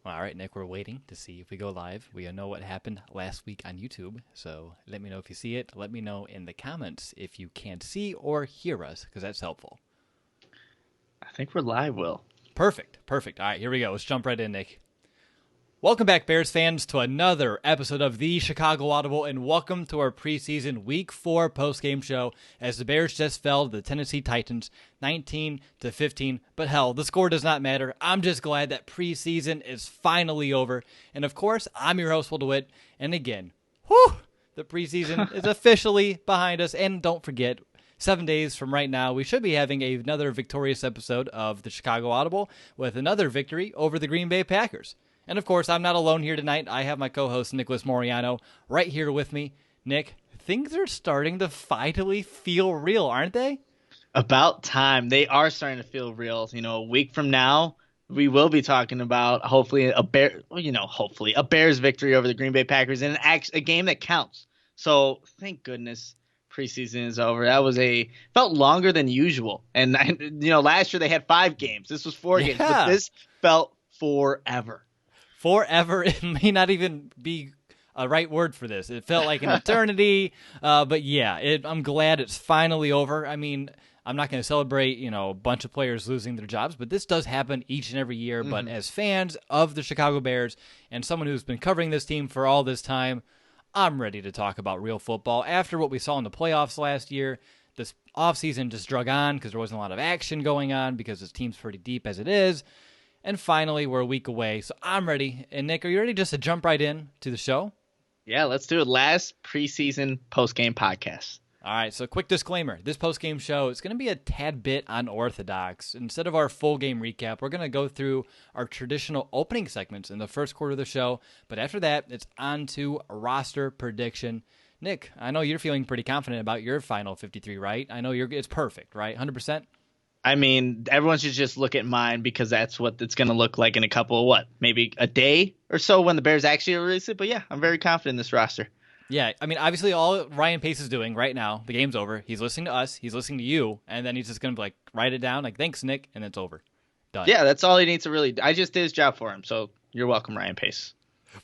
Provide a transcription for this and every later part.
All right, Nick, we're waiting to see if we go live. We know what happened last week on YouTube, so let me know if you see it. Let me know in the comments if you can't see or hear us, because that's helpful. I think we're live, Will. Perfect. All right, here we go. Let's jump right in, Nick. Welcome back, Bears fans, to another episode of the Chicago Audible, and welcome to our preseason Week 4 postgame show as the Bears just fell to the Tennessee Titans 19-15. But hell, the score does not matter. I'm just glad that preseason is finally over. And of course, I'm your host, Will DeWitt. And again, the preseason is officially behind us. And don't forget, 7 days from right now, we should be having another victorious episode of the Chicago Audible with another victory over the Green Bay Packers. And, of course, I'm not alone here tonight. I have my co-host, Nicholas Moreano, right here with me. Nick, things are starting to finally feel real, aren't they? About time. They are starting to feel real. A week from now, we will be talking about hopefully a Bears victory over the Green Bay Packers in a game that counts. So, thank goodness preseason is over. Felt longer than usual. And, last year they had 5 games. This was 4 games. But this felt forever. Forever, it may not even be a right word for this. It felt like an eternity, but yeah, I'm glad it's finally over. I mean, I'm not going to celebrate, a bunch of players losing their jobs, but this does happen each and every year. Mm-hmm. But as fans of the Chicago Bears and someone who's been covering this team for all this time, I'm ready to talk about real football. After what we saw in the playoffs last year, this offseason just drug on because there wasn't a lot of action going on because this team's pretty deep as it is. And finally, we're a week away, so I'm ready. And Nick, are you ready just to jump right in to the show? Yeah, let's do it. Last preseason postgame podcast. All right, so quick disclaimer. This postgame show is going to be a tad bit unorthodox. Instead of our full game recap, we're going to go through our traditional opening segments in the first quarter of the show. But after that, it's on to roster prediction. Nick, I know you're feeling pretty confident about your final 53, right? I know it's perfect, right? 100%? I mean, everyone should just look at mine because that's what it's going to look like in a couple of maybe a day or so when the Bears actually release it. But yeah, I'm very confident in this roster. Yeah, I mean, obviously all Ryan Pace is doing right now, the game's over. He's listening to us, he's listening to you, and then he's just going to write it down, thanks, Nick, and it's over. Done. Yeah, that's all he needs to really do. I just did his job for him, so you're welcome, Ryan Pace.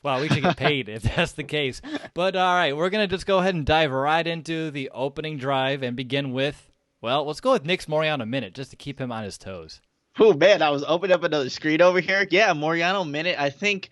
Well, we should get paid if that's the case. But all right, we're going to just go ahead and dive right into the opening drive and begin with, well, let's go with Nick's Moreano Minute just to keep him on his toes. Oh, man, I was opening up another screen over here. Yeah, Moreano Minute. I think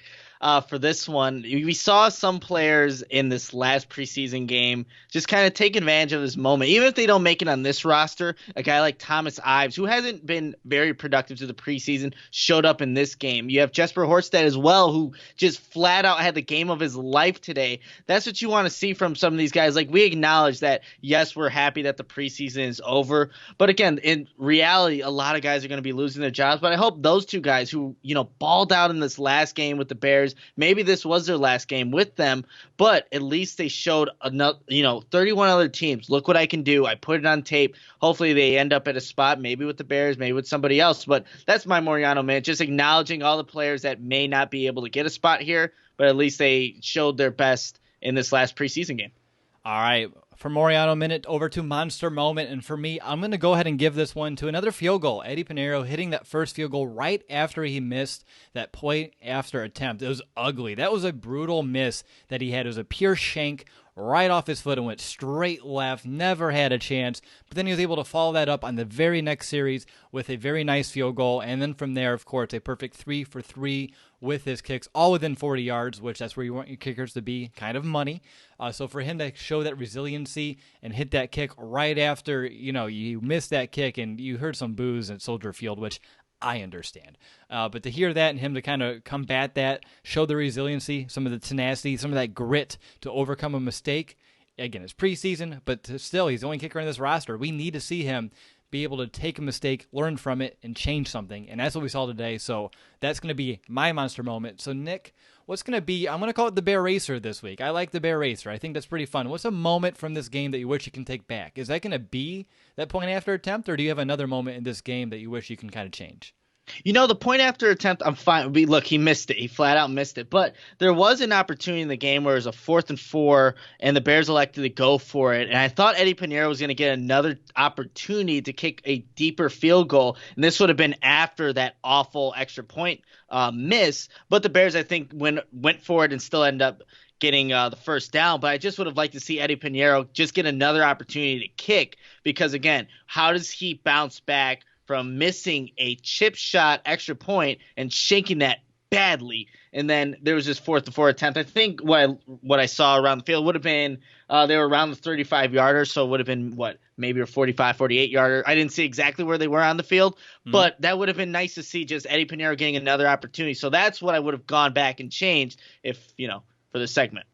for this one, we saw some players in this last preseason game just kind of take advantage of this moment. Even if they don't make it on this roster, a guy like Thomas Ives, who hasn't been very productive to the preseason, showed up in this game. You have Jesper Horsted as well, who just flat out had the game of his life today. That's what you want to see from some of these guys. We acknowledge that, yes, we're happy that the preseason is over. But again, in reality, a lot of guys are going to be losing their jobs. But I hope those two guys who, balled out in this last game with the Bears, maybe this was their last game with them, but at least they showed 31 other teams. Look what I can do. I put it on tape. Hopefully they end up at a spot, maybe with the Bears, maybe with somebody else. But that's my Moreano Minute, just acknowledging all the players that may not be able to get a spot here, but at least they showed their best in this last preseason game. All right, from Moreano Minute over to Monster Moment, and for me, I'm going to go ahead and give this one to another field goal. Eddie Pinheiro hitting that first field goal right after he missed that point after attempt. It was ugly. That was a brutal miss that he had. It was a pure shank right off his foot and went straight left, never had a chance. But then he was able to follow that up on the very next series with a very nice field goal. And then from there, of course, a perfect 3 for 3 with his kicks, all within 40 yards, which that's where you want your kickers to be, kind of money. So for him to show that resiliency and hit that kick right after, you missed that kick and you heard some boos at Soldier Field, which I understand. But to hear that and him to kind of combat that, show the resiliency, some of the tenacity, some of that grit to overcome a mistake. Again, it's preseason, but still, he's the only kicker in this roster. We need to see him be able to take a mistake, learn from it, and change something. And that's what we saw today. So that's going to be my monster moment. So, Nick, what's going to be, I'm going to call it the Bear Racer this week. I like the Bear Racer. I think that's pretty fun. What's a moment from this game that you wish you can take back? Is that going to be that point after attempt, or do you have another moment in this game that you wish you can kind of change? The point after attempt, I'm fine. Look, he missed it. He flat out missed it. But there was an opportunity in the game where it was a 4th and 4, and the Bears elected to go for it. And I thought Eddie Pinheiro was going to get another opportunity to kick a deeper field goal, and this would have been after that awful extra point miss. But the Bears, I think, went for it and still ended up getting the first down. But I just would have liked to see Eddie Pinheiro just get another opportunity to kick, because, again, how does he bounce back from missing a chip shot extra point and shaking that badly? And then there was this 4th-and-4 attempt. I think what I saw around the field would have been they were around the 35-yarder, so it would have been maybe a 45, 48-yarder. I didn't see exactly where they were on the field, but that would have been nice to see, just Eddie Pinheiro getting another opportunity. So that's what I would have gone back and changed if, for the segment.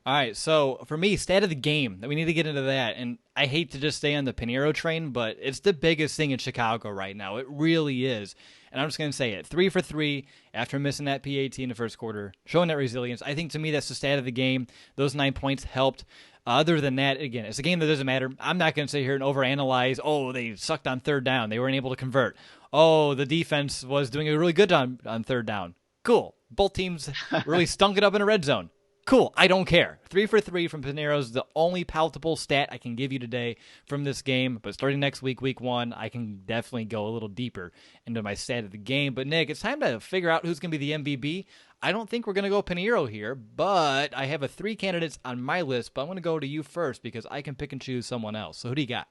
All right, so for me, stat of the game, we need to get into that. And I hate to just stay on the Pinheiro train, but it's the biggest thing in Chicago right now. It really is. And I'm just going to say it. 3 for 3 after missing that PAT in the first quarter, showing that resilience. I think, to me, that's the stat of the game. Those 9 points helped. Other than that, again, it's a game that doesn't matter. I'm not going to sit here and overanalyze, they sucked on 3rd down. They weren't able to convert. The defense was doing a really good on 3rd down. Cool. Both teams really stunk it up in a red zone. Cool, I don't care. 3 for 3 from Pinheiro is the only palatable stat I can give you today from this game. But starting next week, week 1, I can definitely go a little deeper into my stat of the game. But Nick, it's time to figure out who's going to be the MVP. I don't think we're going to go Pinheiro here, but I have 3 candidates on my list. But I'm going to go to you first because I can pick and choose someone else. So who do you got?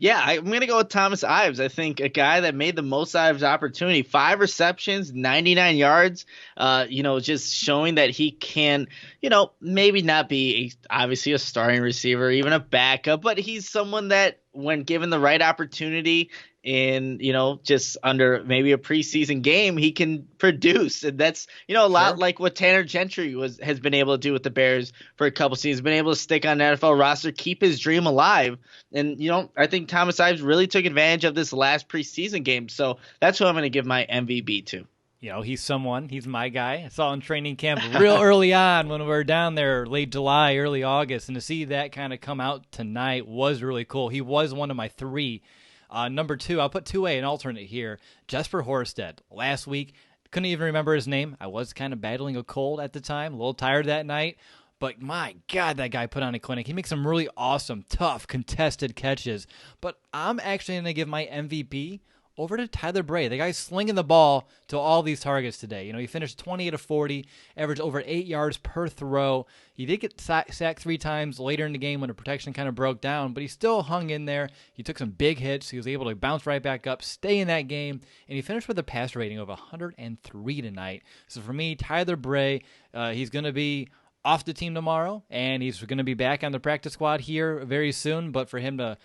Yeah, I'm going to go with Thomas Ives. I think a guy that made the most out of his opportunity. 5 receptions, 99 yards, just showing that he can, maybe not be obviously a starting receiver, even a backup, but he's someone that when given the right opportunity in, just under maybe a preseason game, he can produce. And that's, a lot like what Tanner Gentry has been able to do with the Bears for a couple seasons, been able to stick on an NFL roster, keep his dream alive. And, I think Thomas Ives really took advantage of this last preseason game. So that's who I'm going to give my MVP to. He's my guy. I saw in training camp real early on when we were down there, late July, early August. And to see that kind of come out tonight was really cool. He was one of my 3. Number 2, I'll put 2A, an alternate here. Jesper Horsted. Last week, couldn't even remember his name. I was kind of battling a cold at the time, a little tired that night. But my God, that guy put on a clinic. He makes some really awesome, tough, contested catches. But I'm actually going to give my MVP over to Tyler Bray. The guy's slinging the ball to all these targets today. He finished 28 of 40, averaged over 8 yards per throw. He did get sacked 3 times later in the game when the protection kind of broke down, but he still hung in there. He took some big hits. He was able to bounce right back up, stay in that game, and he finished with a pass rating of 103 tonight. So for me, Tyler Bray, he's going to be off the team tomorrow, and he's going to be back on the practice squad here very soon, but for him to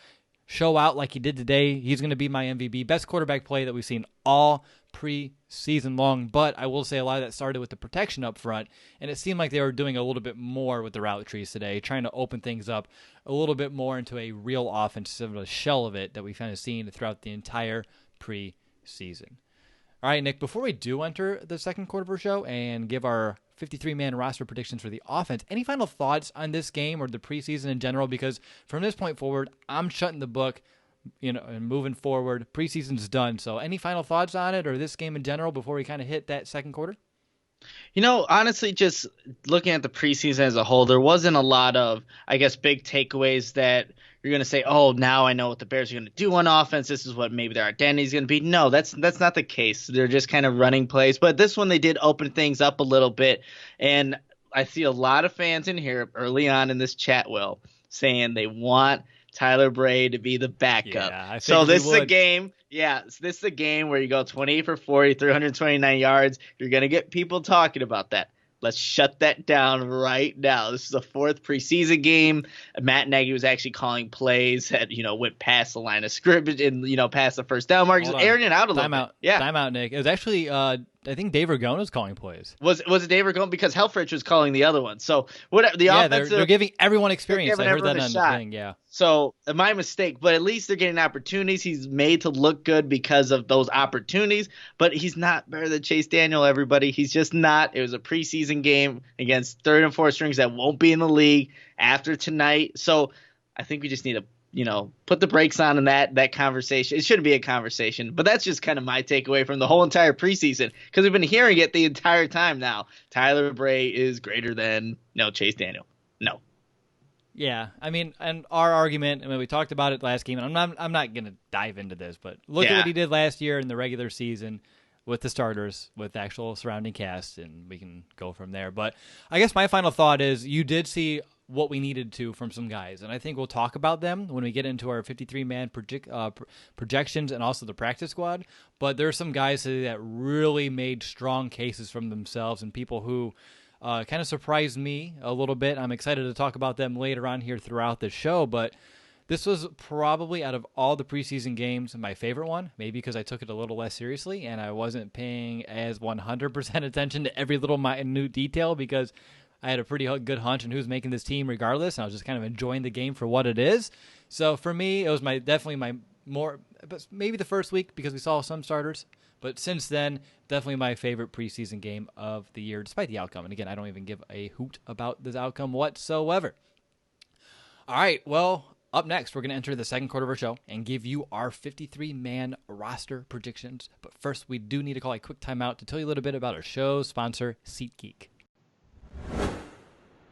show out like he did today, he's going to be my MVP. Best quarterback play that we've seen all preseason long, but I will say a lot of that started with the protection up front, and it seemed like they were doing a little bit more with the route trees today, trying to open things up a little bit more into a real offense instead of a shell of it that we've kind of seen throughout the entire preseason. All right, Nick, before we do enter the second quarter of our show and give our 53-man roster predictions for the offense, any final thoughts on this game or the preseason in general? Because from this point forward, I'm shutting the book, and moving forward. Preseason's done. So any final thoughts on it or this game in general before we kind of hit that second quarter? Honestly, just looking at the preseason as a whole, there wasn't a lot of, I guess, big takeaways that you're going to say, oh, now I know what the Bears are going to do on offense. This is what maybe their identity is going to be. No, that's not the case. They're just kind of running plays. But this one, they did open things up a little bit. And I see a lot of fans in here early on in this chat, Will, saying they want Tyler Bray to be the backup. Yeah, so this is a game. Yeah, this is a game where you go 28 for 40, 329 yards. You're going to get people talking about that. Let's shut that down right now. This is the 4th preseason game. Matt Nagy was actually calling plays that, went past the line of scrimmage and, past the first down mark. Just airing it out a little bit. Yeah. Time out, Nick. It was actually, I think Dave Ragone was calling plays. Was it Dave Ragone? Because Helfrich was calling the other one. So what the offensive, they're giving everyone experience. I heard that on the thing. Yeah. So my mistake, but at least they're getting opportunities. He's made to look good because of those opportunities, but he's not better than Chase Daniel, everybody. He's just not. It was a preseason game against 3rd and 4th strings that won't be in the league after tonight. So I think we just need to put the brakes on in that conversation. It shouldn't be a conversation, but that's just kind of my takeaway from the whole entire preseason, because we've been hearing it the entire time now. Tyler Bray is greater than Chase Daniel. No. Yeah, I mean, and our argument, we talked about it last game, and I'm not going to dive into this, but look at what he did last year in the regular season with the starters, with the actual surrounding cast, and we can go from there. But I guess my final thought is you did see what we needed to from some guys, and I think we'll talk about them when we get into our 53-man projections and also the practice squad. But there are some guys that really made strong cases from themselves, and people who kind of surprised me a little bit. I'm excited to talk about them later on here throughout the show, but this was probably, out of all the preseason games, my favorite one, maybe because I took it a little less seriously and I wasn't paying as 100% attention to every little minute detail, because I had a pretty good hunch on who's making this team regardless, and I was just kind of enjoying the game for what it is. So for me, it was maybe the first week because we saw some starters, but since then, definitely my favorite preseason game of the year, despite the outcome. And again, I don't even give a hoot about this outcome whatsoever. All right, well, up next, we're going to enter the second quarter of our show and give you our 53-man roster predictions. But first, we do need to call a quick timeout to tell you a little bit about our show sponsor, SeatGeek.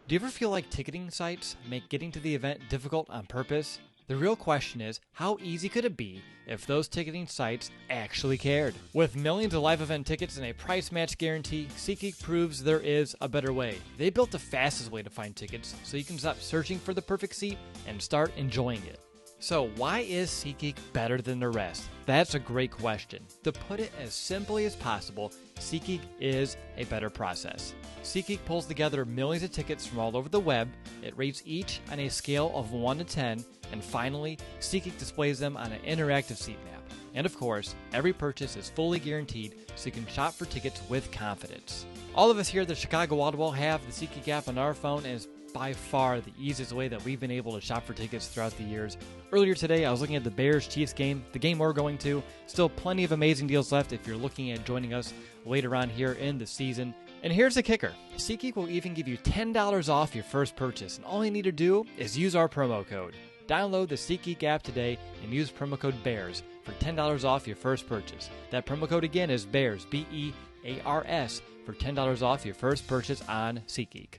Do you ever feel like ticketing sites make getting to the event difficult on purpose? The real question is, how easy could it be if those ticketing sites actually cared? With millions of live event tickets and a price match guarantee, SeatGeek proves there is a better way. They built the fastest way to find tickets so you can stop searching for the perfect seat and start enjoying it. So why is SeatGeek better than the rest? That's a great question. To put it as simply as possible, SeatGeek is a better process. SeatGeek pulls together millions of tickets from all over the web. It rates each on a scale of 1 to 10, and finally, SeatGeek displays them on an interactive seat map. And of course, every purchase is fully guaranteed, so you can shop for tickets with confidence. All of us here at the Chicago Audible have the SeatGeek app on our phone, and it's by far the easiest way that we've been able to shop for tickets throughout the years. Earlier today, I was looking at the Bears-Chiefs game, the game we're going to. Still plenty of amazing deals left if you're looking at joining us later on here in the season. And here's the kicker. SeatGeek will even give you $10 off your first purchase, and all you need to do is use our promo code. Download the SeatGeek app today and use promo code BEARS for $10 off your first purchase. That promo code again is BEARS, B-E-A-R-S, for $10 off your first purchase on SeatGeek.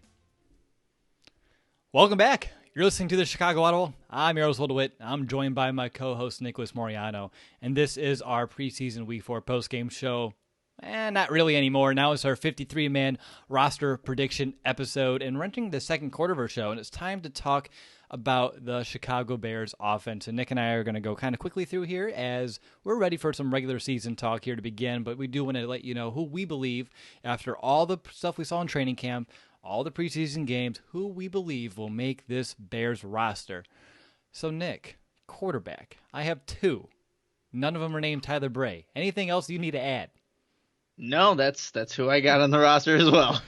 Welcome back. You're listening to the Chicago Audible. I'm Yaroslav DeWitt. I'm joined by my co-host Nicholas Moreano, and this is our preseason Week 4 postgame show. Not really anymore. Now it's our 53-man roster prediction episode, and we're entering the second quarter of our show, and it's time to talk about the Chicago Bears offense. And Nick and I are going to go kind of quickly through here as we're ready for some regular season talk here to begin, but we do want to let you know who we believe, after all the stuff we saw in training camp, all the preseason games, who we believe will make this Bears roster. So, Nick, quarterback. I have two. None of them are named Tyler Bray. Anything else you need to add? No, that's who I got on the roster as well.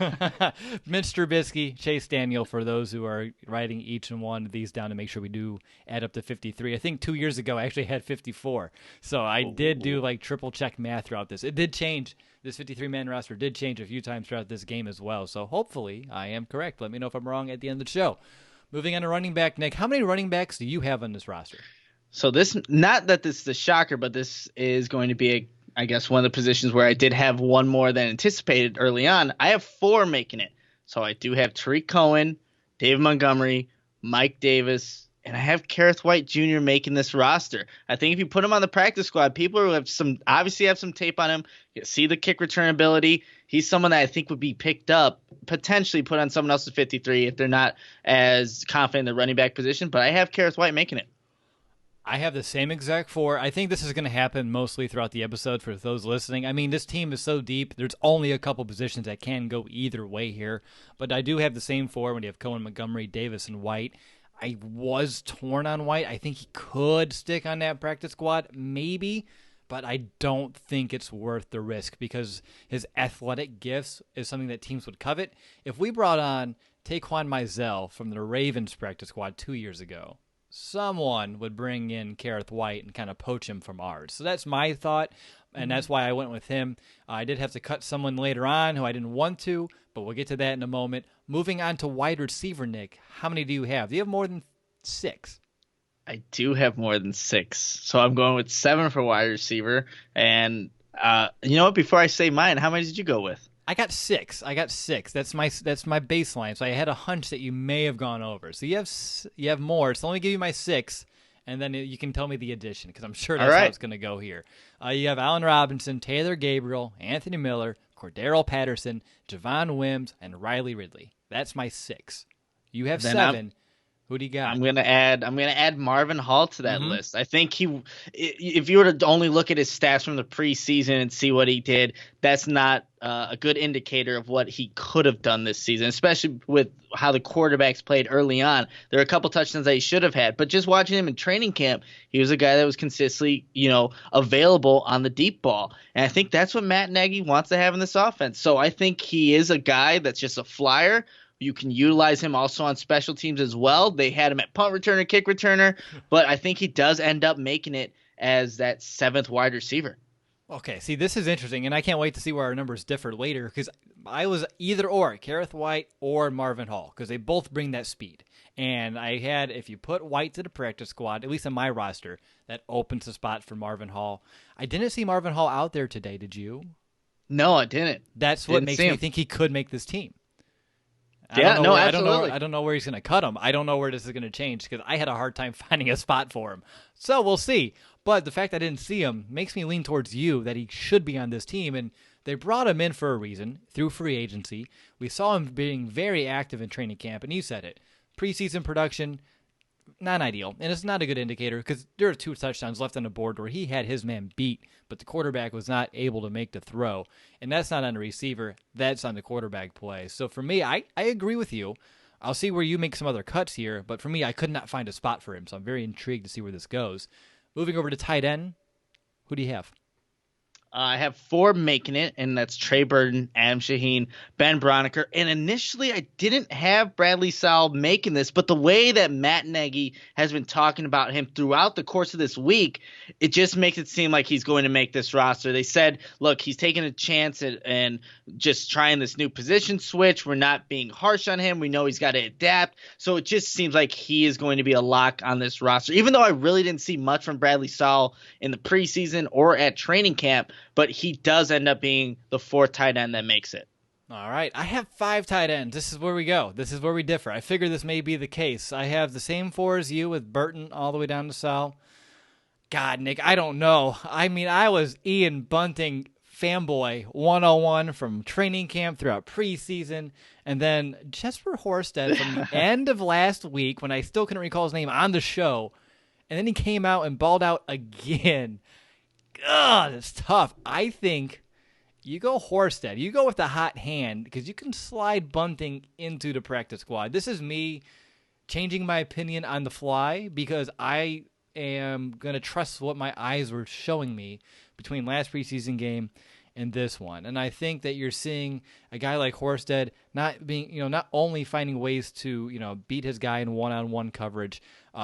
Mitch Trubisky, Chase Daniel, for those who are writing each and one of these down to make sure we do add up to 53. I think 2 years ago I actually had 54. So I did do like triple check math throughout this. It did change. This 53-man roster did change a few times throughout this game as well. So hopefully I am correct. Let me know if I'm wrong at the end of the show. Moving on to running back, Nick, how many running backs do you have on this roster? So this, not that this is a shocker, but this is going to be I guess one of the positions where I did have one more than anticipated early on. I have 4 making it. So I do have Tariq Cohen, David Montgomery, Mike Davis, and I have Kareth White Jr. making this roster. I think if you put him on the practice squad, people who have obviously have some tape on him, you see the kick return ability. He's someone that I think would be picked up, potentially put on someone else's 53 if they're not as confident in the running back position. But I have Kareth White making it. I have the same exact 4. I think this is going to happen mostly throughout the episode for those listening. I mean, this team is so deep. There's only a couple positions that can go either way here. But I do have the same 4 when you have Cohen, Montgomery, Davis, and White. I was torn on White. I think he could stick on that practice squad, maybe. But I don't think it's worth the risk because his athletic gifts is something that teams would covet. If we brought on Taquan Mizell from the Ravens practice squad 2 years ago, someone would bring in Kareth White and kind of poach him from ours. So that's my thought, and that's why I went with him. I did have to cut someone later on who I didn't want to, but we'll get to that in a moment. Moving on to wide receiver, Nick, how many do you have? Do you have more than 6? I do have more than 6, so I'm going with 7 for wide receiver. And you know what? Before I say mine, how many did you go with? I got 6. That's my baseline. So I had a hunch that you may have gone over. So you have more. So let me give you my 6, and then you can tell me the addition because I'm sure All that's how right. it's going to go here. You have Allen Robinson, Taylor Gabriel, Anthony Miller, Cordero Patterson, Javon Wims, and Riley Ridley. That's my 6. You have Then I'm 7. Who do you got? I'm gonna add Marvin Hall to that Mm-hmm. list. I think if you were to only look at his stats from the preseason and see what he did, that's not a good indicator of what he could have done this season, especially with how the quarterbacks played early on. There are a couple touchdowns that he should have had, but just watching him in training camp, he was a guy that was consistently, available on the deep ball. And I think that's what Matt Nagy wants to have in this offense. So I think he is a guy that's just a flyer. You can utilize him also on special teams as well. They had him at punt returner, kick returner, but I think he does end up making it as that 7th wide receiver. Okay, see, this is interesting, and I can't wait to see where our numbers differ later because I was either or, Kareth White or Marvin Hall, because they both bring that speed. And I had, if you put White to the practice squad, at least on my roster, that opens the spot for Marvin Hall. I didn't see Marvin Hall out there today, did you? No, I didn't. That's what Didn't makes see me him. think he could make this team. Yeah, no, absolutely. I don't know where he's going to cut him. I don't know where this is going to change because I had a hard time finding a spot for him. So we'll see. But the fact I didn't see him makes me lean towards you that he should be on this team. And they brought him in for a reason through free agency. We saw him being very active in training camp, and you said it. Preseason production, not ideal, and it's not a good indicator because there are 2 touchdowns left on the board where he had his man beat, but the quarterback was not able to make the throw, and that's not on the receiver, that's on the quarterback play. So for me, I agree with you. I'll see where you make some other cuts here, but for me, I could not find a spot for him, so I'm very intrigued to see where this goes. Moving over to tight end, who do you have? I have 4 making it, and that's Trey Burton, Adam Shaheen, Ben Broniker. And initially, I didn't have Bradley Sowell making this, but the way that Matt Nagy has been talking about him throughout the course of this week, it just makes it seem like he's going to make this roster. They said, look, he's taking a chance and just trying this new position switch. We're not being harsh on him. We know he's got to adapt. So it just seems like he is going to be a lock on this roster, even though I really didn't see much from Bradley Sowell in the preseason or at training camp. But he does end up being the 4th tight end that makes it. All right, I have 5 tight ends. This is where we go. This is where we differ. I figure this may be the case. I have the same 4 as you with Burton all the way down to Sal. God, Nick, I don't know. I mean, I was Ian Bunting fanboy 101 from training camp throughout preseason, and then Jesper Horsted from the end of last week when I still couldn't recall his name on the show, and then he came out and balled out again. God, it's tough. I think you go Horsted. You go with the hot hand because you can slide Bunting into the practice squad. This is me changing my opinion on the fly because I am going to trust what my eyes were showing me between last preseason game and this one. And I think that you're seeing a guy like Horsted not only finding ways to, beat his guy in one-on-one coverage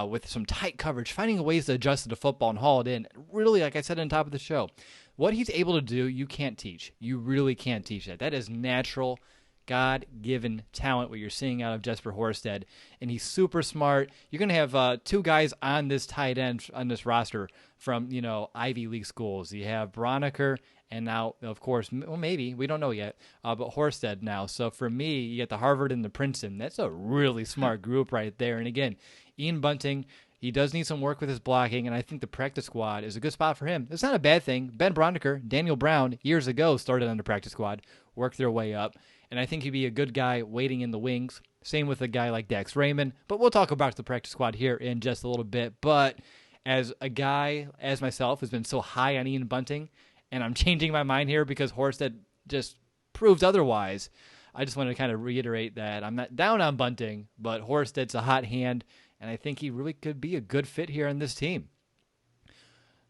with some tight coverage, finding ways to adjust to the football and haul it in. Really, like I said on top of the show, what he's able to do, you can't teach. You really can't teach that. That is natural, God-given talent, what you're seeing out of Jesper Horsted. And he's super smart. You're going to have 2 guys on this tight end, on this roster from, Ivy League schools. You have Broniker and now, of course, well, maybe, we don't know yet, but Horsted now. So for me, you get the Harvard and the Princeton. That's a really smart group right there. And again, Ian Bunting, he does need some work with his blocking, and I think the practice squad is a good spot for him. It's not a bad thing. Ben Broniker, Daniel Brown, years ago started on the practice squad, worked their way up, and I think he'd be a good guy waiting in the wings. Same with a guy like Dax Raymond, but we'll talk about the practice squad here in just a little bit. But as a guy, as myself, who's been so high on Ian Bunting, and I'm changing my mind here because Horsted just proved otherwise, I just want to kind of reiterate that I'm not down on Bunting, but Horsted's a hot hand, and I think he really could be a good fit here on this team.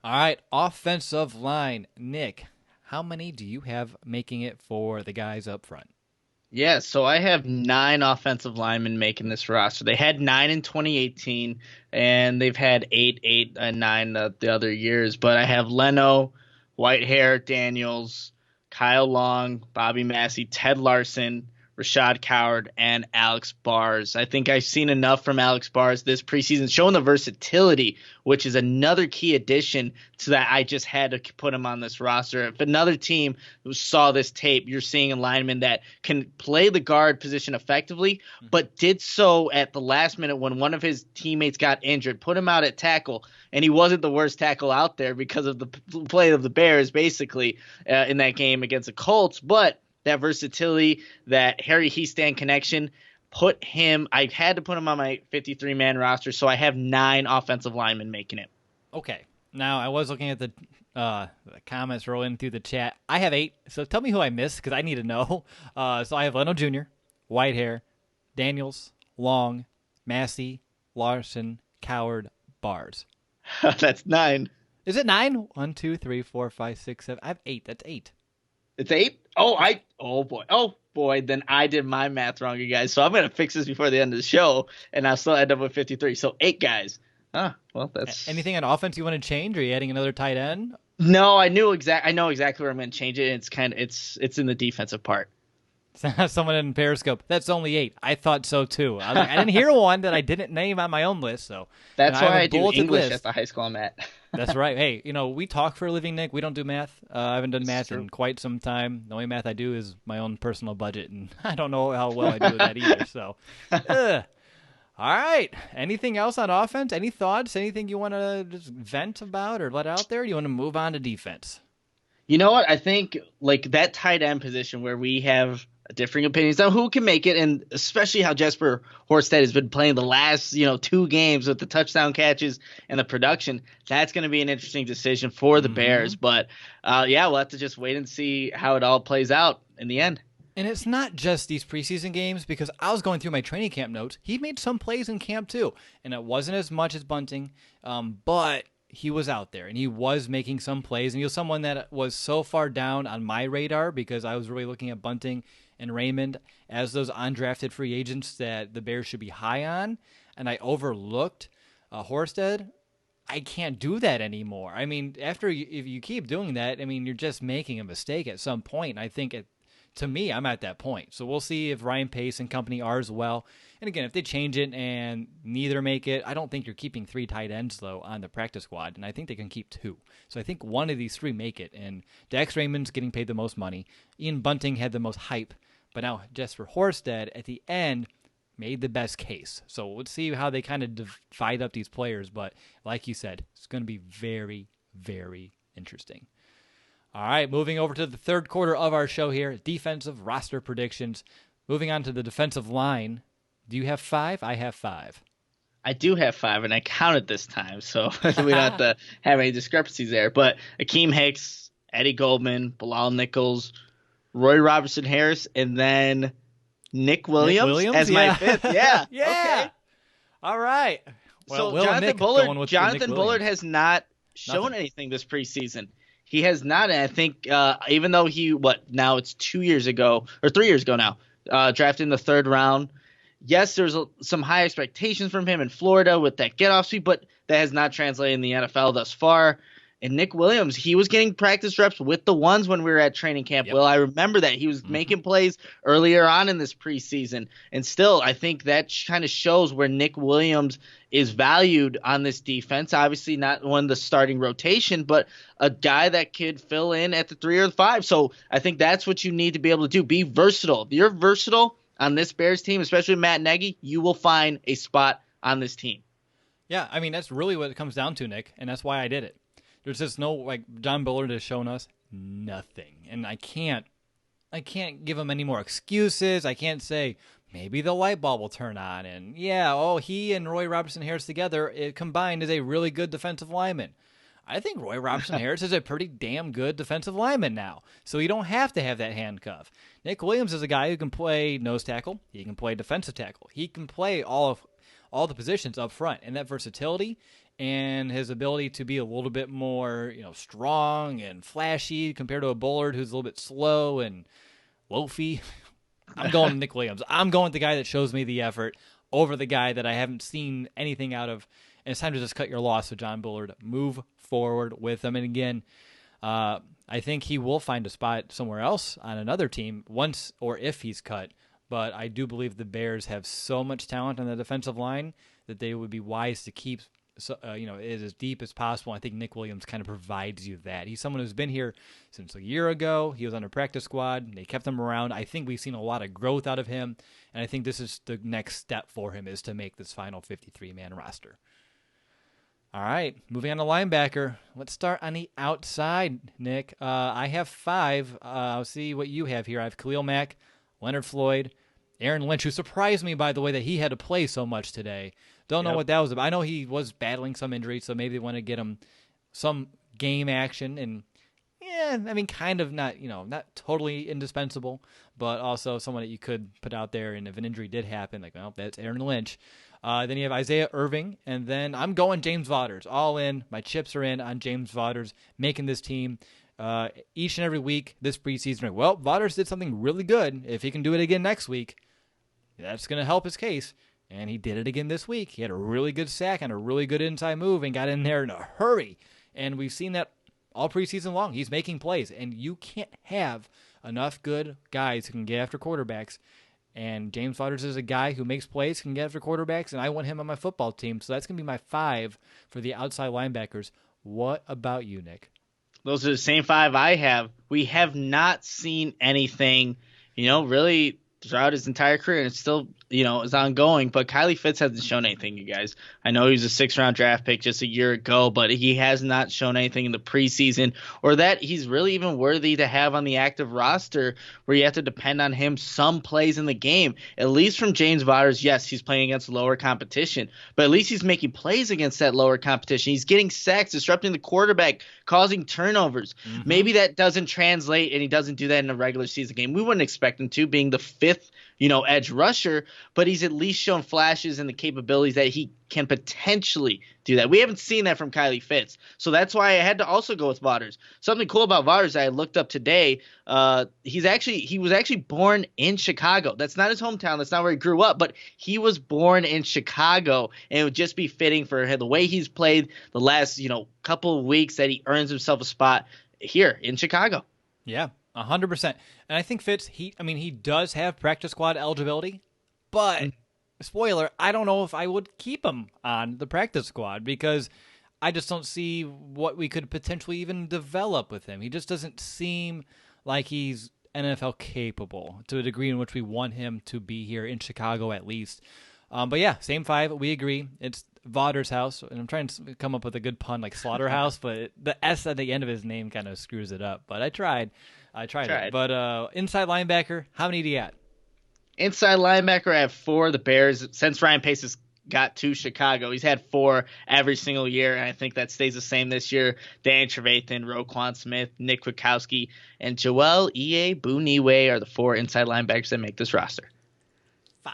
All right, offensive line. Nick, how many do you have making it for the guys up front? Yeah, so I have 9 offensive linemen making this roster. They had 9 in 2018, and they've had 8, and 9 the other years. But I have Leno, Whitehair, Daniels, Kyle Long, Bobby Massey, Ted Larson, Rashad Coward, and Alex Bars. I think I've seen enough from Alex Bars this preseason, showing the versatility, which is another key addition to that. I just had to put him on this roster. If another team saw this tape, you're seeing a lineman that can play the guard position effectively, but did so at the last minute when one of his teammates got injured, put him out at tackle, and he wasn't the worst tackle out there because of the play of the Bears, basically, in that game against the Colts, but that versatility, that Harry Hiestand connection, put him – I had to put him on my 53-man roster, so I have 9 offensive linemen making it. Okay. Now, I was looking at the comments rolling through the chat. I have 8, so tell me who I missed because I need to know. So I have Leno Jr., Whitehair, Daniels, Long, Massey, Larson, Coward, Bars. That's 9. Is it 9? 1, 2, 3, 4, 5, 6, 7. I have 8. That's 8. It's 8? Oh boy. Then I did my math wrong, you guys. So I'm going to fix this before the end of the show, and I'll still end up with 53. So 8 guys. Well, that's anything on offense you want to change? Are you adding another tight end? No, I know exactly where I'm going to change it. It's in the defensive part. Someone in Periscope. That's only 8. I thought so too. I didn't hear one that I didn't name on my own list. So that's why I do English at the high school I'm at. That's right. Hey, we talk for a living, Nick. We don't do math. I haven't done math in quite some time. The only math I do is my own personal budget, and I don't know how well I do that either. So, all right. Anything else on offense? Any thoughts? Anything you want to just vent about or let out there? Or do you want to move on to defense? You know what? I think like that tight end position where we have differing opinions on who can make it, and especially how Jesper Horsted has been playing the last 2 games with the touchdown catches and the production. That's going to be an interesting decision for the Bears. But we'll have to just wait and see how it all plays out in the end. And it's not just these preseason games, because I was going through my training camp notes. He made some plays in camp too, and it wasn't as much as Bunting, but he was out there and he was making some plays, and he was someone that was so far down on my radar because I was really looking at Bunting and Raymond as those undrafted free agents that the Bears should be high on, and I overlooked Horsted. I can't do that anymore. I mean, if you keep doing that, I mean, you're just making a mistake at some point. And I think to me, I'm at that point. So we'll see if Ryan Pace and company are as well. And again, if they change it and neither make it, I don't think you're keeping 3 tight ends, though, on the practice squad. And I think they can keep 2. So I think one of these 3 make it. And Dax Raymond's getting paid the most money. Ian Bunting had the most hype. But now Jesper Horsted at the end made the best case. So let's see how they kind of divide up these players. But like you said, it's going to be very, very interesting. All right, moving over to the third quarter of our show here, defensive roster predictions. Moving on to the defensive line. Do you have 5? I have 5. I do have 5, and I counted this time, so we don't have to have any discrepancies there. But Akeem Hicks, Eddie Goldman, Bilal Nichols, Roy Robertson Harris, and then Nick Williams as my 5th. Yeah. Yeah. Okay. All right. Well, so Jonathan Bullard has not shown anything this preseason. He has not, and I think even though now it's 2 years ago, or 3 years ago now, drafted in the 3rd round. Yes, there's some high expectations from him in Florida with that get-off speed, but that has not translated in the NFL thus far. And Nick Williams, he was getting practice reps with the ones when we were at training camp. Yep. Well, I remember that. He was making plays earlier on in this preseason. And still, I think that kind of shows where Nick Williams is valued on this defense. Obviously not one of the starting rotation, but a guy that could fill in at the 3 or the 5. So I think that's what you need to be able to do. Be versatile. If you're versatile on this Bears team, especially Matt Nagy, you will find a spot on this team. Yeah, I mean, that's really what it comes down to, Nick, and that's why I did it. There's just no, John Bullard has shown us nothing. And I can't give him any more excuses. I can't say maybe the light bulb will turn on. And he and Roy Robertson Harris together combined is a really good defensive lineman. I think Roy Robertson Harris is a pretty damn good defensive lineman now. So you don't have to have that handcuff. Nick Williams is a guy who can play nose tackle. He can play defensive tackle. He can play all the positions up front. And that versatility and his ability to be a little bit more, strong and flashy compared to a Bullard who's a little bit slow and loafy. I'm going Nick Williams. I'm going with the guy that shows me the effort over the guy that I haven't seen anything out of. And it's time to just cut your loss with John Bullard. Move forward with him. And again, I think he will find a spot somewhere else on another team once or if he's cut. but I do believe the Bears have so much talent on the defensive line that they would be wise to keep it as deep as possible. I think Nick Williams kind of provides you that. He's someone who's been here since a year ago. He was on a practice squad. They kept him around. I think we've seen a lot of growth out of him, and I think this is the next step for him is to make this final 53-man roster. All right, moving on to linebacker. Let's start on the outside, Nick. I have 5. I'll see what you have here. I have Khalil Mack, Leonard Floyd, Aaron Lynch, who surprised me, by the way, that he had to play so much today. Don't know what that was about. I know he was battling some injuries, so maybe they want to get him some game action. And, kind of not totally indispensable, but also someone that you could put out there. And if an injury did happen, that's Aaron Lynch. Then you have Isaiah Irving, and then I'm going James Vaughters. All in. My chips are in on James Vaughters making this team each and every week this preseason. Well, Vaughters did something really good. If he can do it again next week, that's going to help his case. And he did it again this week. He had a really good sack and a really good inside move and got in there in a hurry. And we've seen that all preseason long. He's making plays. And you can't have enough good guys who can get after quarterbacks. And James Vaughters is a guy who makes plays, can get after quarterbacks, and I want him on my football team. So that's going to be my 5 for the outside linebackers. What about you, Nick? Those are the same 5 I have. We have not seen anything, really throughout his entire career, and it's still, is ongoing. But Kylie Fitz hasn't shown anything, you guys. I know he was a 6th-round draft pick just a year ago, but he has not shown anything in the preseason or that he's really even worthy to have on the active roster where you have to depend on him some plays in the game. At least from James Vaughters, yes, he's playing against lower competition, but at least he's making plays against that lower competition. He's getting sacks, disrupting the quarterback, causing turnovers. Mm-hmm. Maybe that doesn't translate, and he doesn't do that in a regular season game. We wouldn't expect him to, being the 5th edge rusher, but he's at least shown flashes and the capabilities that he can potentially do that. We haven't seen that from Kylie Fitz. So that's why I had to also go with Vaughters. Something cool about Vaughters that I looked up today, he was actually born in Chicago. That's not his hometown. That's not where he grew up, but he was born in Chicago, and it would just be fitting for him, the way he's played the last, couple of weeks, that he earns himself a spot here in Chicago. Yeah. 100%. And I think Fitz, he does have practice squad eligibility, but spoiler, I don't know if I would keep him on the practice squad because I just don't see what we could potentially even develop with him. He just doesn't seem like he's NFL capable to a degree in which we want him to be here in Chicago at least. But yeah, same 5. We agree. It's Vaughters' house, and I'm trying to come up with a good pun like Slaughterhouse, but the S at the end of his name kind of screws it up. But I tried it. But inside linebacker, how many do you got? Inside linebacker, I have 4. The Bears, since Ryan Pace has got to Chicago, he's had 4 every single year, and I think that stays the same this year. Dan Trevathan, Roquan Smith, Nick Kwiatkowski, and Joel Buniwe are the 4 inside linebackers that make this roster. 5.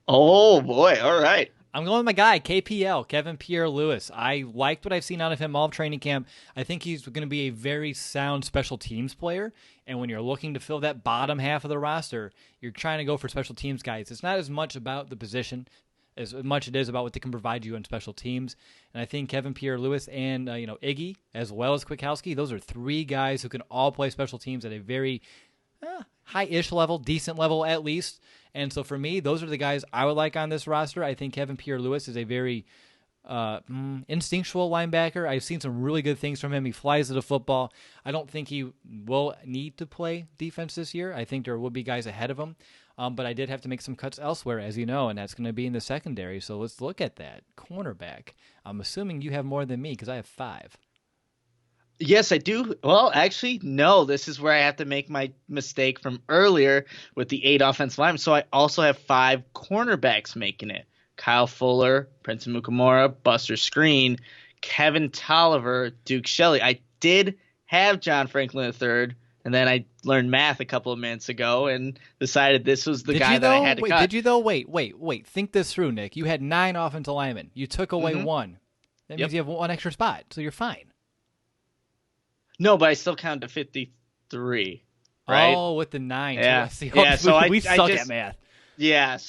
Oh, boy. All right. I'm going with my guy, KPL, Kevin Pierre-Louis. I liked what I've seen out of him all of training camp. I think he's going to be a very sound special teams player. And when you're looking to fill that bottom half of the roster, you're trying to go for special teams guys. It's not as much about the position as much it is about what they can provide you on special teams. And I think Kevin Pierre-Louis and Iggy, as well as Kwiatkowski, those are 3 guys who can all play special teams at a very high-ish level, decent level at least. And so for me, those are the guys I would like on this roster. I think Kevin Pierre-Louis is a very instinctual linebacker. I've seen some really good things from him. He flies to the football. I don't think he will need to play defense this year. I think there will be guys ahead of him. But I did have to make some cuts elsewhere, as you know, and that's going to be in the secondary. So let's look at that. Cornerback. I'm assuming you have more than me because I have 5. Yes, I do. Well, actually, no. This is where I have to make my mistake from earlier with the 8 offensive linemen. So I also have 5 cornerbacks making it. Kyle Fuller, Prince Mukamura, Buster Skrine, Kevin Tolliver, Duke Shelley. I did have John Franklin III, and then I learned math a couple of minutes ago and decided this was the guy that I had to cut. Did you though? Wait. Think this through, Nick. You had 9 offensive linemen. You took away 1. That means you have 1 extra spot, so you're fine. No, but I still count to 53, right? Oh, with the 9. Yeah, we suck at math. Yeah,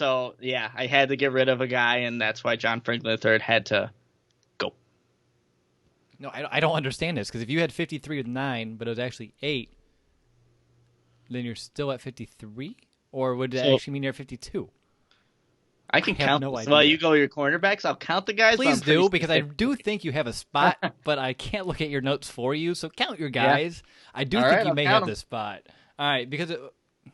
I had to get rid of a guy, and that's why John Franklin III had to go. No, I don't understand this, because if you had 53 with 9, but it was actually 8, then you're still at 53? or would it So actually mean you're 52? I can I have count no this. idea. Well, you go with your cornerbacks. I'll count the guys. Please but I'm pretty do, because I specific. do think you have a spot, but I can't look at your notes for you. So count your Yeah. guys. I do All think right, you I'll may count have 'em. this spot. All right, because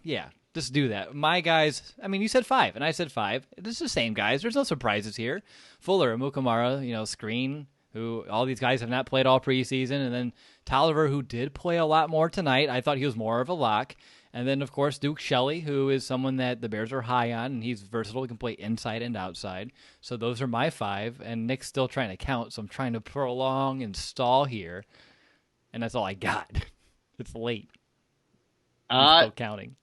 yeah, just do that. My guys. I mean, you said 5, and I said 5. It's the same guys. There's no surprises here. Fuller, Mukamara, Screen, who all these guys have not played all preseason, and then Tolliver, who did play a lot more tonight. I thought he was more of a lock. And then, of course, Duke Shelley, who is someone that the Bears are high on, and he's versatile. He can play inside and outside. So those are my 5, and Nick's still trying to count, so I'm trying to prolong and stall here. And that's all I got. It's late. I'm still counting.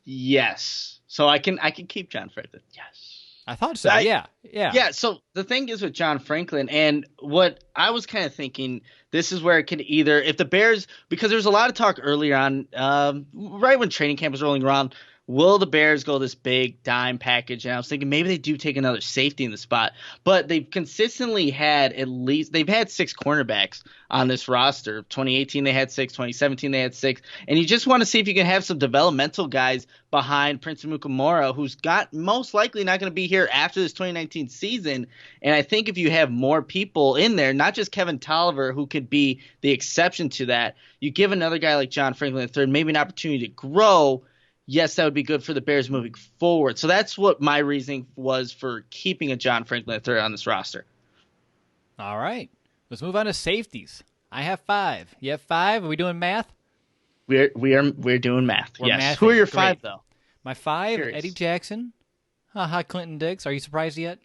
Yes. So I can keep John Franklin. Yes. I thought so. Yeah. Yeah, so the thing is with John Franklin, and what I was kind of thinking, this is where it could either, if the Bears, because there was a lot of talk earlier on, right when training camp was rolling around, will the Bears go this big dime package? And I was thinking maybe they do take another safety in the spot, but they've consistently had they've had 6 cornerbacks on this roster. 2018 they had 6, 2017 they had 6, and you just want to see if you can have some developmental guys behind Prince Mukamura, who's most likely not going to be here after this 2019 season. And I think if you have more people in there, not just Kevin Tolliver, who could be the exception to that, you give another guy like John Franklin III maybe an opportunity to grow. Yes, that would be good for the Bears moving forward. So that's what my reasoning was for keeping a John Franklin III on this roster. All right. Let's move on to safeties. I have 5. You have 5? Are we doing math? We're doing math. We're yes. mathing. Who are your Great. 5 though? My 5, Curious. Eddie Jackson. Clinton Diggs. Are you surprised yet?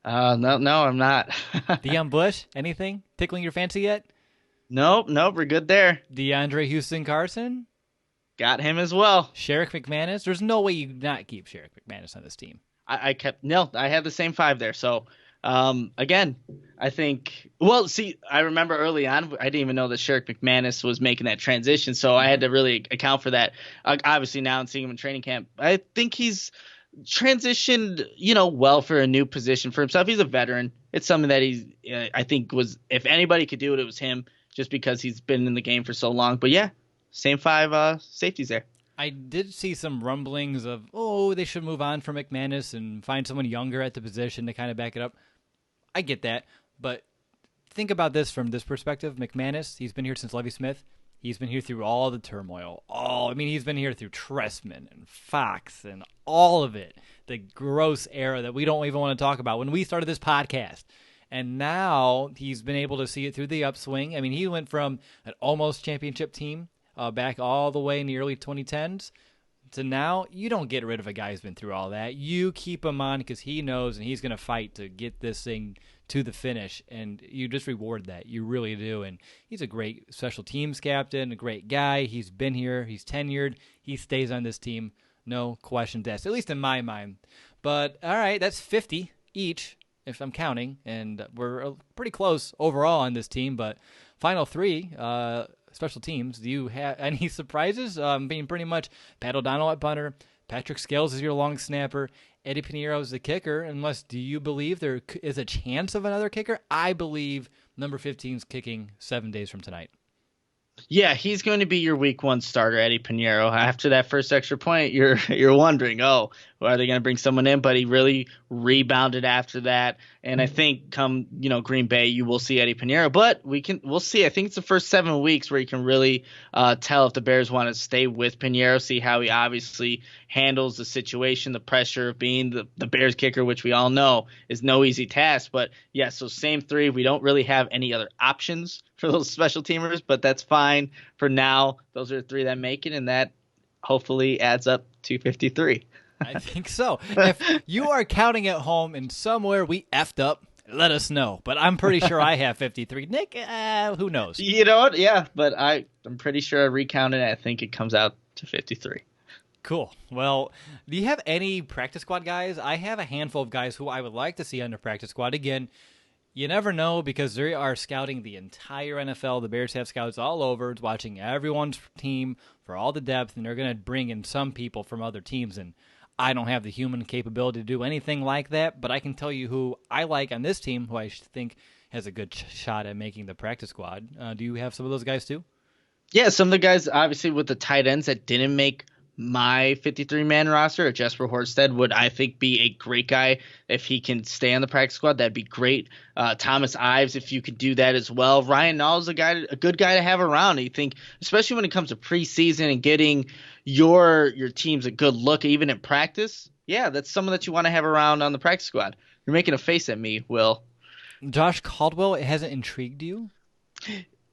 No, I'm not. Deion Bush. Anything tickling your fancy yet? Nope, we're good there. DeAndre Houston Carson. Got him as well. Sherrick McManus. There's no way you not keep Sherrick McManus on this team. I had the same 5 there. So again, I think, well, see, I remember early on, I didn't even know that Sherrick McManus was making that transition, so I had to really account for that. Obviously, now I'm seeing him in training camp. I think he's transitioned, well for a new position for himself. He's a veteran. It's something that I think if anybody could do it, it was him, just because he's been in the game for so long. But yeah, same 5 safeties there. I did see some rumblings of, they should move on from McManus and find someone younger at the position to kind of back it up. I get that, but think about this from this perspective. McManus, he's been here since Lovie Smith. He's been here through all the turmoil. He's been here through Trestman and Fox and all of it. The gross era that we don't even want to talk about when we started this podcast. And now he's been able to see it through the upswing. I mean, he went from an almost championship team back all the way in the early 2010s to now. You don't get rid of a guy who's been through all that. You keep him on because he knows and he's going to fight to get this thing to the finish, and you just reward that. You really do. And he's a great special teams captain, a great guy. He's been here. He's tenured. He stays on this team. No questions asked, at least in my mind. But, all right, that's 50 each, if I'm counting, and we're pretty close overall on this team. But final 3, special teams, do you have any surprises? Being pretty much Pat O'Donnell at punter, Patrick Scales is your long snapper, Eddie Pinheiro is the kicker, unless do you believe there is a chance of another kicker? I believe number 15 is kicking 7 days from tonight. Yeah, he's going to be your week 1 starter, Eddie Pinheiro. After that first extra point, you're wondering, are they going to bring someone in? But he really rebounded after that, and I think come Green Bay, you will see Eddie Pinheiro. But we'll see. I think it's the first 7 weeks where you can really tell if the Bears want to stay with Pinheiro, see how he obviously handles the situation, the pressure of being the Bears kicker, which we all know is no easy task. But yeah, so same 3. We don't really have any other options for those special teamers, but that's fine for now. Those are the 3 that make it, and that hopefully adds up to 53. I think so. If you are counting at home and somewhere we effed up, let us know. But I'm pretty sure I have 53. Nick, who knows? You know what? Yeah, but I'm pretty sure I recounted it. I think it comes out to 53. Cool. Well, do you have any practice squad guys? I have a handful of guys who I would like to see under practice squad. Again, you never know because they are scouting the entire NFL. The Bears have scouts all over. It's watching everyone's team for all the depth, and they're going to bring in some people from other teams. And I don't have the human capability to do anything like that, but I can tell you who I like on this team, who I think has a good shot at making the practice squad. Do you have some of those guys too? Yeah, some of the guys, obviously, with the tight ends that didn't make my 53-man roster, Jesper Horsted would, I think, be a great guy if he can stay on the practice squad. That'd be great. Thomas Ives, if you could do that as well. Ryan Nall's a good guy to have around. You think, especially when it comes to preseason and getting your teams a good look, even in practice. Yeah, that's someone that you want to have around on the practice squad. You're making a face at me, Will. Josh Caldwell, it hasn't intrigued you?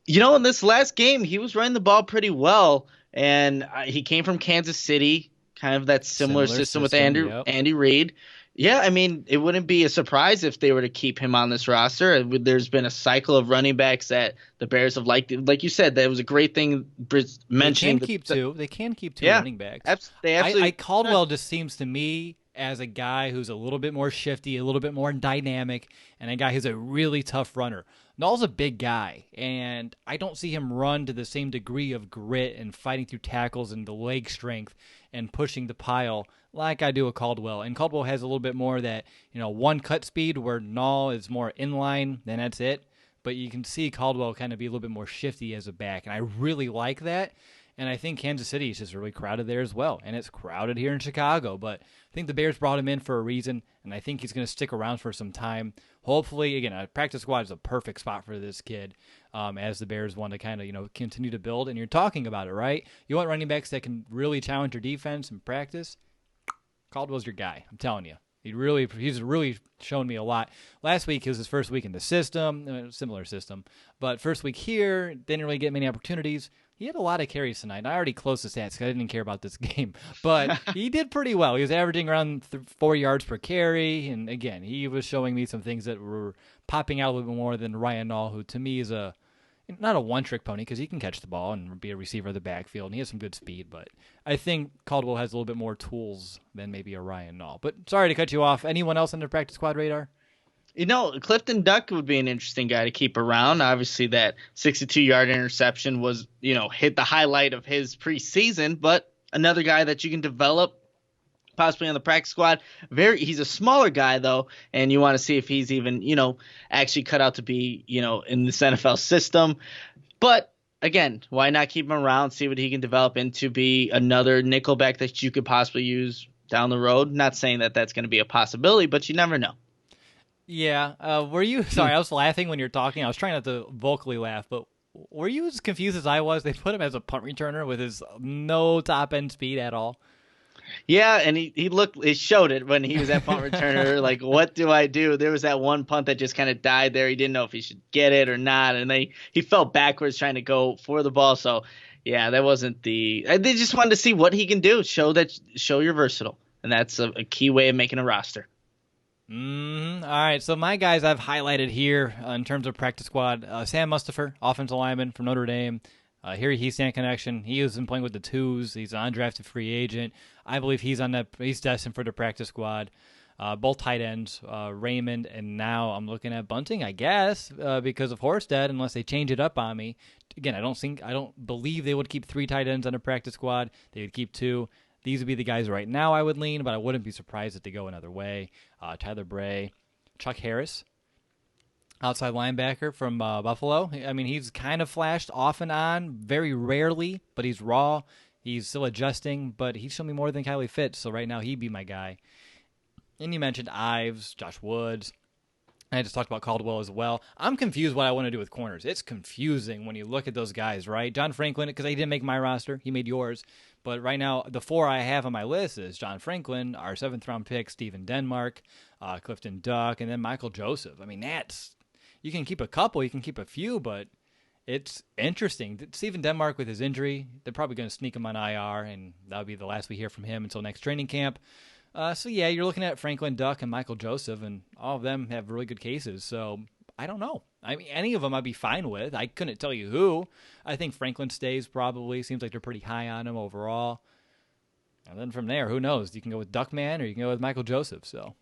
In this last game, he was running the ball pretty well, and he came from Kansas City, kind of that similar system with Andy Reid. Yeah, I mean, it wouldn't be a surprise if they were to keep him on this roster. There's been a cycle of running backs that the Bears have liked. Like you said, that was a great thing mentioning. They can keep two running backs. They absolutely. Caldwell just seems to me as a guy who's a little bit more shifty, a little bit more dynamic, and a guy who's a really tough runner. Nall's a big guy, and I don't see him run to the same degree of grit and fighting through tackles and the leg strength and pushing the pile like I do with Caldwell. And Caldwell has a little bit more of that, one cut speed where Nall is more inline, then that's it. But you can see Caldwell kind of be a little bit more shifty as a back, and I really like that. And I think Kansas City is just really crowded there as well. And it's crowded here in Chicago. But I think the Bears brought him in for a reason, and I think he's going to stick around for some time. Hopefully, again, a practice squad is a perfect spot for this kid as the Bears want to kind of, continue to build. And you're talking about it, right? You want running backs that can really challenge your defense in practice? Caldwell's your guy. I'm telling you. He's really shown me a lot. Last week, it was his first week in the system, similar system. But first week here, didn't really get many opportunities. He had a lot of carries tonight. I already closed the stats because I didn't care about this game. But he did pretty well. He was averaging around 4 yards per carry. And, again, he was showing me some things that were popping out a little bit more than Ryan Nall, who to me is not a one-trick pony because he can catch the ball and be a receiver of the backfield, and he has some good speed. But I think Caldwell has a little bit more tools than maybe a Ryan Nall. But sorry to cut you off. Anyone else on the practice squad radar? Clifton Duck would be an interesting guy to keep around. Obviously, that 62-yard interception was, hit the highlight of his preseason, but another guy that you can develop possibly on the practice squad. He's a smaller guy, though, and you want to see if he's even, actually cut out to be, in this NFL system. But, again, why not keep him around, see what he can develop into, be another nickelback that you could possibly use down the road? Not saying that that's going to be a possibility, but you never know. Yeah. Were you – sorry, I was laughing when you were talking. I was trying not to vocally laugh, but were you as confused as I was? They put him as a punt returner with his no top-end speed at all. Yeah, and he showed it when he was at punt returner. Like, what do I do? There was that one punt that just kind of died there. He didn't know if he should get it or not, and he fell backwards trying to go for the ball. So, yeah, that wasn't they just wanted to see what he can do, show you're versatile, and that's a key way of making a roster. All right, so my guys I've highlighted here in terms of practice squad, Sam Mustipher, offensive lineman from Notre Dame. Here he's Stan connection. He has been playing with the twos. He's an undrafted free agent. I believe he's destined for the practice squad. Both tight ends, Raymond, and now I'm looking at Bunting, I guess, because of Horsted, unless they change it up on me. Again, I don't believe they would keep 3 tight ends on a practice squad. They would keep 2. These would be the guys right now I would lean, but I wouldn't be surprised if they go another way. Tyler Bray, Chuck Harris, outside linebacker from Buffalo. I mean, he's kind of flashed off and on, very rarely, but he's raw. He's still adjusting, but he's shown me more than Kylie Fitz, so right now he'd be my guy. And you mentioned Ives, Josh Woods. I just talked about Caldwell as well. I'm confused what I want to do with corners. It's confusing when you look at those guys, right? John Franklin, because he didn't make my roster. He made yours. But right now, the 4 I have on my list is John Franklin, our 7th-round pick, Steven Denmark, Clifton Duck, and then Michael Joseph. I mean, you can keep a couple, you can keep a few, but it's interesting. Steven Denmark with his injury, they're probably going to sneak him on IR, and that'll be the last we hear from him until next training camp. So, yeah, you're looking at Franklin Duck and Michael Joseph, and all of them have really good cases. So, I don't know. I mean, any of them I'd be fine with. I couldn't tell you who. I think Franklin stays probably. Seems like they're pretty high on him overall. And then from there, who knows? You can go with Duckman or you can go with Michael Joseph. So,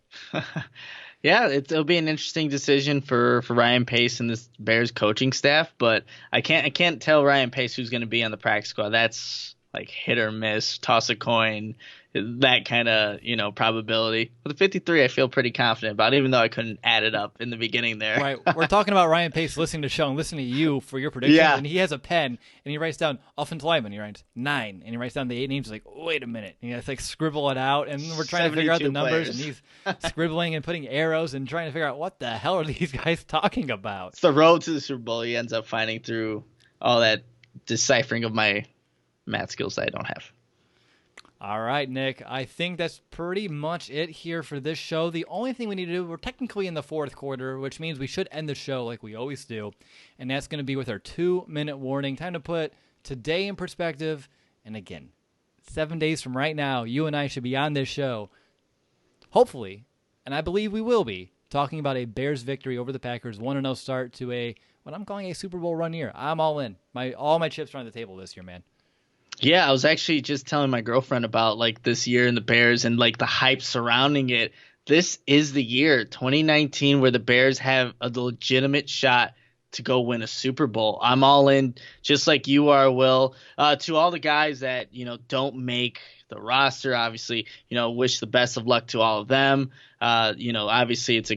yeah, it'll be an interesting decision for Ryan Pace and this Bears coaching staff. But I can't tell Ryan Pace who's going to be on the practice squad. That's like hit or miss, toss a coin. that kind of, probability. With the 53, I feel pretty confident about, even though I couldn't add it up in the beginning there. Right. We're talking about Ryan Pace listening to the show and listening to you for your predictions, Yeah. and he has a pen, and he writes down offensive lineman. He writes 9, and he writes down the 8 names. He's like, wait a minute. And he has to scribble it out, and we're trying to figure out the numbers, players. and he's scribbling and putting arrows and trying to figure out what the hell are these guys talking about. It's the road to the Super Bowl. He ends up finding through all that deciphering of my math skills that I don't have. All right, Nick. I think that's pretty much it here for this show. The only thing we need to do, we're technically in the fourth quarter, which means we should end the show like we always do, and that's going to be with our 2-minute warning. Time to put today in perspective, and again, 7 days from right now, you and I should be on this show, hopefully, and I believe we will be, talking about a Bears victory over the Packers, 1-0 start to what I'm calling a Super Bowl run year. I'm all in. All my chips are on the table this year, man. Yeah, I was actually just telling my girlfriend about this year in the Bears and the hype surrounding it. This is the year, 2019, where the Bears have a legitimate shot to go win a Super Bowl. I'm all in, just like you are, Will. To all the guys that don't make the roster, obviously, wish the best of luck to all of them. Obviously, it's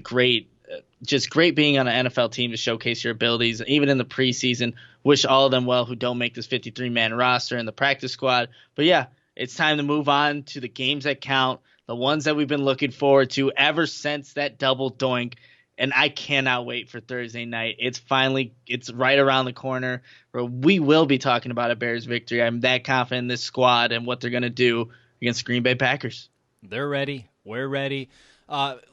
just great being on an NFL team to showcase your abilities, even in the preseason. Wish all of them well who don't make this 53-man roster and the practice squad. But yeah, it's time to move on to the games that count, the ones that we've been looking forward to ever since that double doink. And I cannot wait for Thursday night. It's right around the corner where we will be talking about a Bears victory. I'm that confident in this squad and what they're going to do against Green Bay Packers. They're ready. We're ready.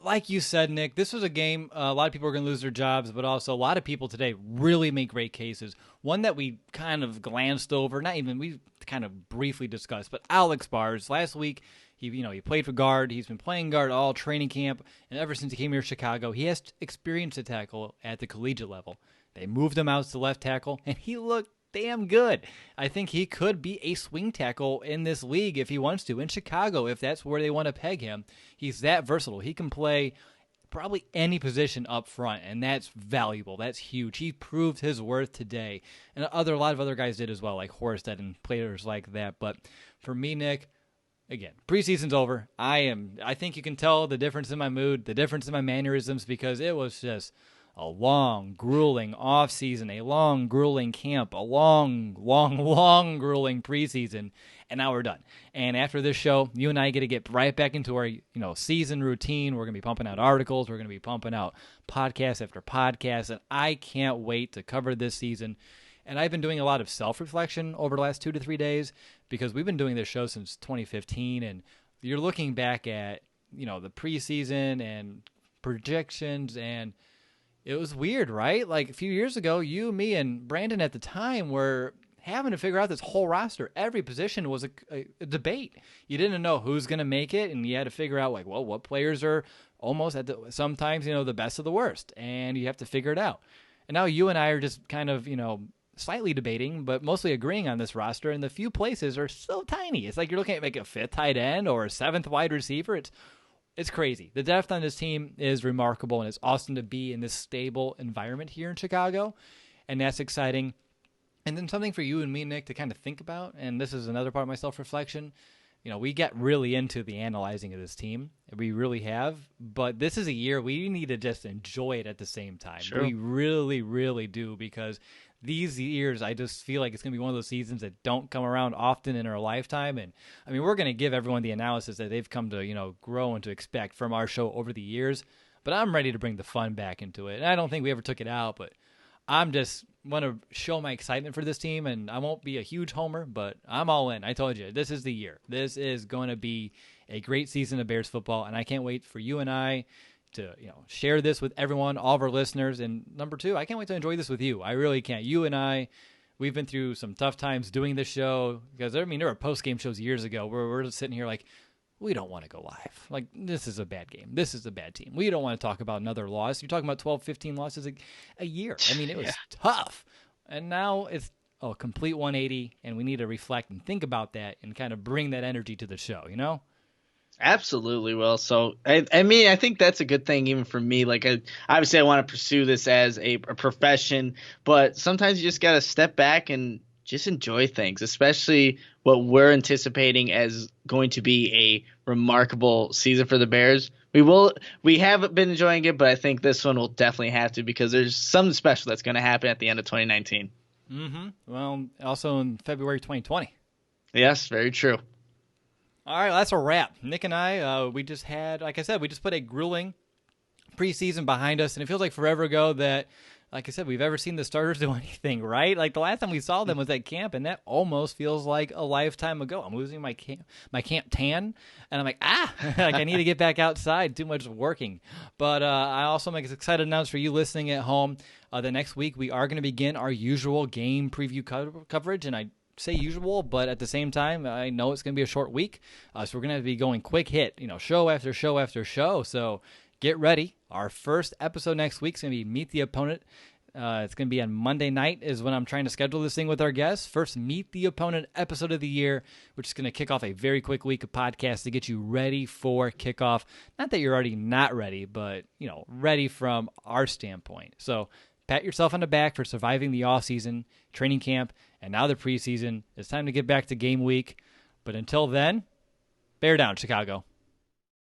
Like you said, Nick, this was a game, a lot of people are going to lose their jobs, but also a lot of people today really make great cases. One that we kind of glanced over, we kind of briefly discussed, but Alex Bars, last week, he played for guard. He's been playing guard all training camp, and ever since he came here to Chicago, he has experienced a tackle at the collegiate level. They moved him out to left tackle, and he looked damn good. I think he could be a swing tackle in this league if he wants to. In Chicago, if that's where they want to peg him, he's that versatile. He can play probably any position up front, and that's valuable. That's huge. He proved his worth today, and a lot of other guys did as well, like Horsted and players like that. But for me, Nick, again, preseason's over. I think you can tell the difference in my mood, the difference in my mannerisms, because it was just a long, grueling offseason, a long, grueling camp, a long, grueling preseason, and now we're done. And after this show, you and I get to get right back into our season routine. We're going to be pumping out articles. We're going to be pumping out podcast after podcast, and I can't wait to cover this season. And I've been doing a lot of self-reflection over the last 2 to 3 days because we've been doing this show since 2015, and you're looking back at the preseason and projections, and it was weird, right? Like a few years ago, you, me, and Brandon at the time were having to figure out this whole roster. Every position was a debate. You didn't know who's going to make it, and you had to figure out, what players are almost sometimes, the best of the worst, and you have to figure it out. And now you and I are just kind of, slightly debating, but mostly agreeing on this roster, and the few places are so tiny. It's like you're looking at a 5th tight end or a 7th wide receiver. It's crazy. The depth on this team is remarkable, and it's awesome to be in this stable environment here in Chicago, and that's exciting. And then something for you and me, Nick, to kind of think about, and this is another part of my self-reflection. We get really into the analyzing of this team. We really have, but this is a year we need to just enjoy it at the same time. Sure. We really, really do, because these years, I just feel like it's going to be one of those seasons that don't come around often in our lifetime. And I mean, we're going to give everyone the analysis that they've come to, grow and to expect from our show over the years. But I'm ready to bring the fun back into it. And I don't think we ever took it out, but I'm just want to show my excitement for this team. And I won't be a huge homer, but I'm all in. I told you, this is the year. This is going to be a great season of Bears football. And I can't wait for you and I to share this with everyone, all of our listeners. And number 2, I can't wait to enjoy this with you. I really can't. You and I, we've been through some tough times doing this show, because there were post-game shows years ago where we're just sitting here like, we don't want to go live. This is a bad game. This is a bad team. We don't want to talk about another loss. You're talking about 12, 15 losses a year. I mean, it was tough. And now it's a complete 180, and we need to reflect and think about that and kind of bring that energy to the show, Absolutely, Will. So, I think that's a good thing even for me. Obviously, I want to pursue this as a profession, but sometimes you just got to step back and just enjoy things, especially what we're anticipating as going to be a remarkable season for the Bears. We have been enjoying it, but I think this one will definitely have to, because there's something special that's going to happen at the end of 2019. Well, also in February 2020. Yes, very true. All right, well, that's a wrap. Nick and I, we just had, like I said, we just put a grueling preseason behind us, and it feels like forever ago that, like I said, we've ever seen the starters do anything, right? Like the last time we saw them was at camp, and that almost feels like a lifetime ago. I'm losing my camp tan, and I'm like, like I need to get back outside. Too much working. But I also make an excited announce for you listening at home. The next week we are going to begin our usual game preview coverage, and I say usual, but at the same time, I know it's going to be a short week, so we're going to be going quick hit, show after show after show. So get ready. Our first episode next week is going to be Meet the Opponent. It's going to be on Monday night is when I'm trying to schedule this thing with our guests. First Meet the Opponent episode of the year, which is going to kick off a very quick week of podcasts to get you ready for kickoff. Not that you're already not ready, but, ready from our standpoint. So pat yourself on the back for surviving the offseason, training camp, and now the preseason. It's time to get back to game week. But until then, bear down, Chicago.